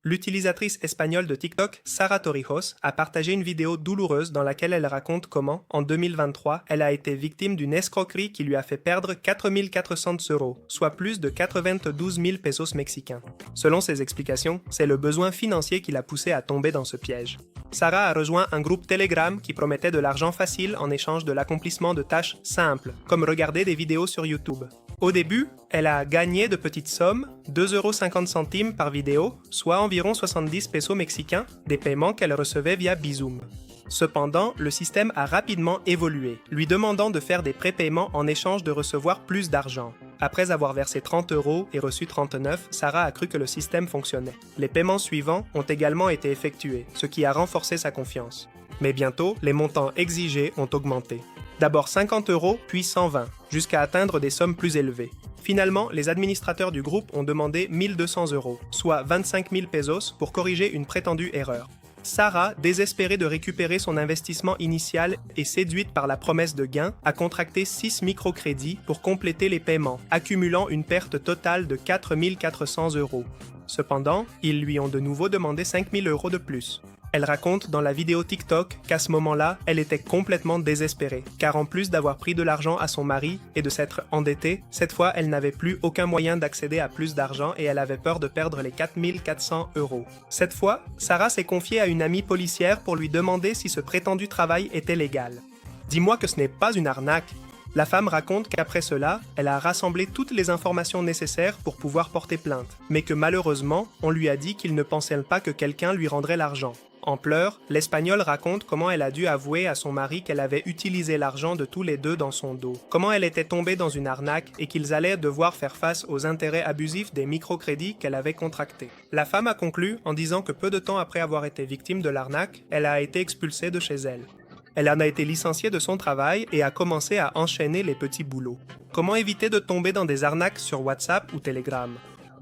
L'utilisatrice espagnole de TikTok, Sara Torrijos, a partagé une vidéo douloureuse dans laquelle elle raconte comment, en 2023, elle a été victime d'une escroquerie qui lui a fait perdre 4 400 €, soit plus de 92 000 pesos mexicains. Selon ses explications, c'est le besoin financier qui l'a poussée à tomber dans ce piège. Sara a rejoint un groupe Telegram qui promettait de l'argent facile en échange de l'accomplissement de tâches simples, comme regarder des vidéos sur YouTube. Au début, elle a gagné de petites sommes, 2,50 € par vidéo, soit environ 70 pesos mexicains, des paiements qu'elle recevait via Bizum. Cependant, le système a rapidement évolué, lui demandant de faire des prépaiements en échange de recevoir plus d'argent. Après avoir versé 30 € et reçu 39, Sara a cru que le système fonctionnait. Les paiements suivants ont également été effectués, ce qui a renforcé sa confiance. Mais bientôt, les montants exigés ont augmenté. D'abord 50 €, puis 120, jusqu'à atteindre des sommes plus élevées. Finalement, les administrateurs du groupe ont demandé 1 200 €, soit 25 000 pesos, pour corriger une prétendue erreur. Sara, désespérée de récupérer son investissement initial et séduite par la promesse de gain, a contracté 6 microcrédits pour compléter les paiements, accumulant une perte totale de 4 400 €. Cependant, ils lui ont de nouveau demandé 5 000 € de plus. Elle raconte dans la vidéo TikTok qu'à ce moment-là, elle était complètement désespérée, car en plus d'avoir pris de l'argent à son mari et de s'être endettée, cette fois elle n'avait plus aucun moyen d'accéder à plus d'argent et elle avait peur de perdre les 4 400 €. Cette fois, Sara s'est confiée à une amie policière pour lui demander si ce prétendu travail était légal. « Dis-moi que ce n'est pas une arnaque !» La femme raconte qu'après cela, elle a rassemblé toutes les informations nécessaires pour pouvoir porter plainte, mais que malheureusement, on lui a dit qu'il ne pensait pas que quelqu'un lui rendrait l'argent. En pleurs, l'Espagnole raconte comment elle a dû avouer à son mari qu'elle avait utilisé l'argent de tous les deux dans son dos, comment elle était tombée dans une arnaque et qu'ils allaient devoir faire face aux intérêts abusifs des microcrédits qu'elle avait contractés. La femme a conclu en disant que peu de temps après avoir été victime de l'arnaque, elle a été expulsée de chez elle. Elle en a été licenciée de son travail et a commencé à enchaîner les petits boulots. Comment éviter de tomber dans des arnaques sur WhatsApp ou Telegram?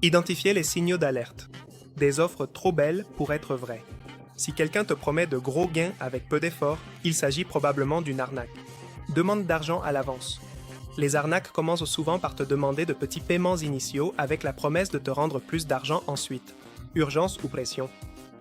Identifier les signaux d'alerte. Des offres trop belles pour être vraies. Si quelqu'un te promet de gros gains avec peu d'efforts, il s'agit probablement d'une arnaque. Demande d'argent à l'avance. Les arnaques commencent souvent par te demander de petits paiements initiaux avec la promesse de te rendre plus d'argent ensuite. Urgence ou pression.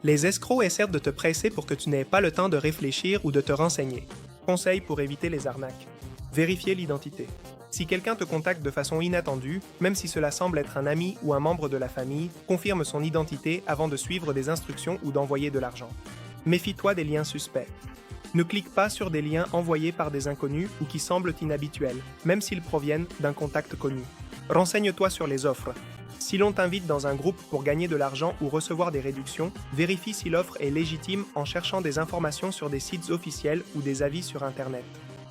Les escrocs essaient de te presser pour que tu n'aies pas le temps de réfléchir ou de te renseigner. Conseil pour éviter les arnaques. Vérifier l'identité. Si quelqu'un te contacte de façon inattendue, même si cela semble être un ami ou un membre de la famille, confirme son identité avant de suivre des instructions ou d'envoyer de l'argent. Méfie-toi des liens suspects. Ne clique pas sur des liens envoyés par des inconnus ou qui semblent inhabituels, même s'ils proviennent d'un contact connu. Renseigne-toi sur les offres. Si l'on t'invite dans un groupe pour gagner de l'argent ou recevoir des réductions, vérifie si l'offre est légitime en cherchant des informations sur des sites officiels ou des avis sur Internet.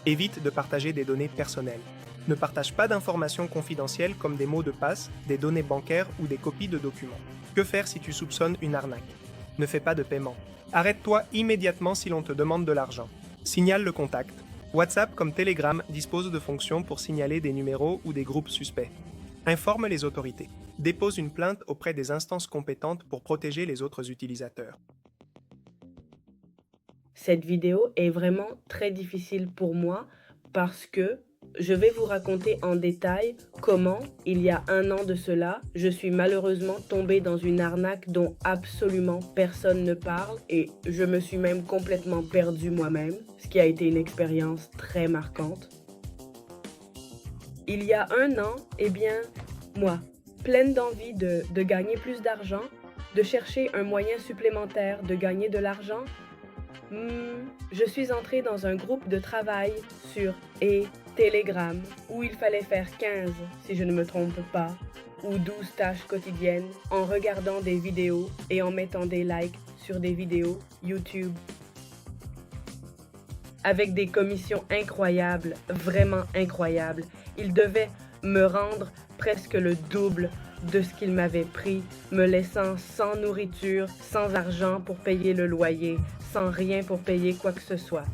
Évite de partager des données personnelles. Ne partage pas d'informations confidentielles comme des mots de passe, des données bancaires ou des copies de documents. Que faire si tu soupçonnes une arnaque? Ne fais pas de paiement. Arrête-toi immédiatement si l'on te demande de l'argent. Signale le contact. WhatsApp comme Telegram dispose de fonctions pour signaler des numéros ou des groupes suspects. Informe les autorités. Dépose une plainte auprès des instances compétentes pour protéger les autres utilisateurs. Cette vidéo est vraiment très difficile pour moi parce que je vais vous raconter en détail comment, il y a un an de cela, je suis malheureusement tombée dans une arnaque dont absolument personne ne parle et je me suis même complètement perdue moi-même, ce qui a été une expérience très marquante. Il y a un an, moi, pleine d'envie de gagner plus d'argent, de chercher un moyen supplémentaire de gagner de l'argent, je suis entrée dans un groupe de travail sur Telegram où il fallait faire 15, si je ne me trompe pas, ou 12 tâches quotidiennes en regardant des vidéos et en mettant des likes sur des vidéos YouTube. Avec des commissions incroyables, vraiment incroyables. Ils devaient me rendre presque le double de ce qu'ils m'avaient pris, me laissant sans nourriture, sans argent pour payer le loyer, sans rien pour payer quoi que ce soit.